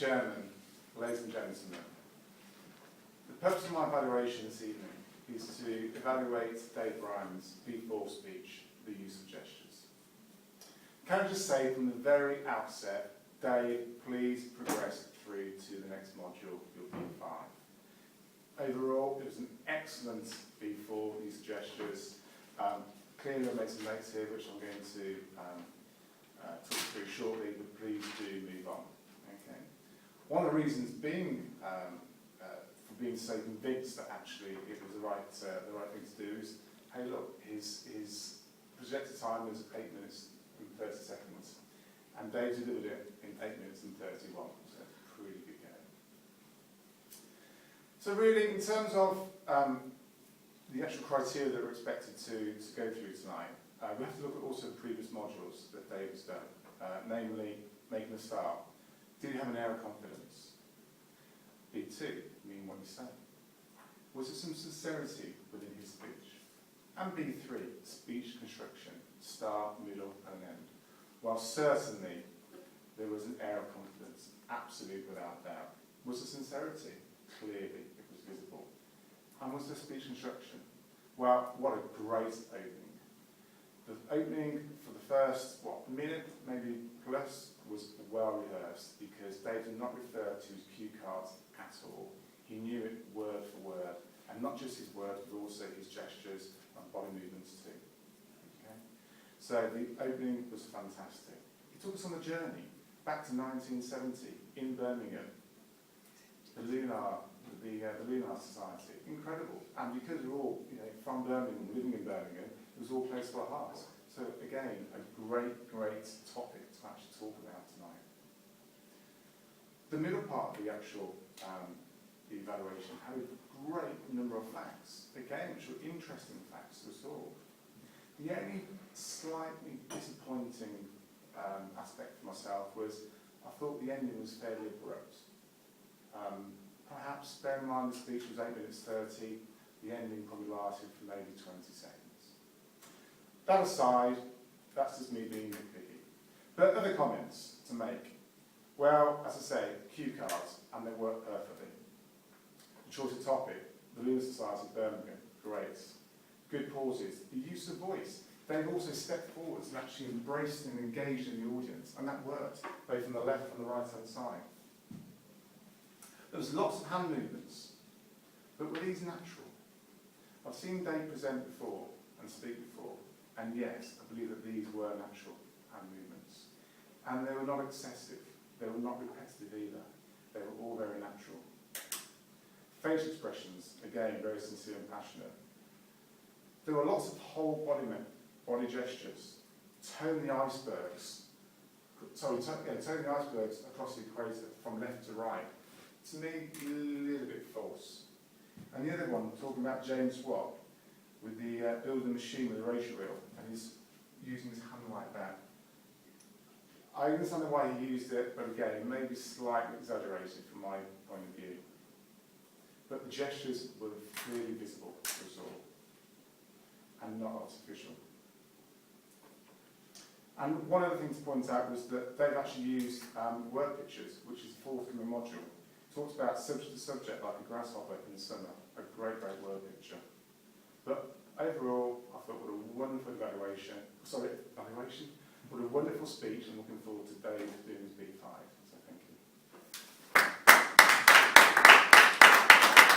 Chairman, ladies and gentlemen, the purpose of my evaluation this evening is to evaluate David Bryans B4 speech, the use of gestures. Can I just say from the very outset, Dave, please progress through to the next module, your B5. Overall, it was an excellent B4, use of gestures. Clearly I made some notes here which I'm going to talk through shortly, but please do move on. Okay. One of the reasons being for being so convinced that actually it was the right thing to do is, hey look, his projected time was 8 minutes and 30 seconds, and Dave delivered it in 8 minutes and 31, so that's a pretty good go. So really, in terms of the actual criteria that we're expected to go through tonight, we have to look at also the previous modules that David's done, namely making a start. Did he have an air of confidence? B2, mean what you say. Was there some sincerity within his speech? And B3, speech construction, start, middle, and end. Well, certainly there was an air of confidence, absolute without doubt. Was there sincerity? Clearly, it was visible. And was there speech construction? Well, what a great opening. The opening for the first, minute, maybe plus, was well rehearsed because Dave did not refer to his cue cards at all. He knew it word for word, and not just his words, but also his gestures and body movements too. Okay? So the opening was fantastic. He took us on a journey back to 1970 in Birmingham, the Lunar Society. Incredible. And because we're all from Birmingham, living in Birmingham, it was all close to our hearts. So again, a great topic to actually talk about tonight. The middle part of the actual the evaluation had a great number of facts, again, which were interesting facts to us all. The only slightly disappointing aspect for myself was I thought the ending was fairly abrupt. Perhaps, bear in mind the speech was 8 minutes 30, the ending probably lasted for maybe 20 seconds. That aside, that's just me being nitpicky. But other comments to make. Well, as I say, cue cards, and they work perfectly. The choice of topic, the Lunar Society of Birmingham, great. Good pauses, the use of voice. They've also stepped forwards and actually embraced and engaged in the audience, and that worked, both on the left and the right-hand side. There was lots of hand movements, but were these natural? I've seen Dave present before and speak before, and yes, I believe that these were natural hand movements. And they were not excessive, they were not repetitive either, they were all very natural. Facial expressions, again, very sincere and passionate. There were lots of whole body gestures, tone the icebergs across the equator from left to right. To me, a little bit false. And the other one, talking about James Watt, with the building machine with a ratio wheel, and he's using his hand like that. I understand why he used it, but again, maybe slightly exaggerated from my point of view. But the gestures were clearly visible to us all, and not artificial. And one other thing to point out was that they've actually used word pictures, which is the forthcoming module. Talks about subject to subject like a grasshopper in the summer, a great word picture. But overall, I thought what a wonderful evaluation, what a wonderful speech, and looking forward to Dave doing his B5.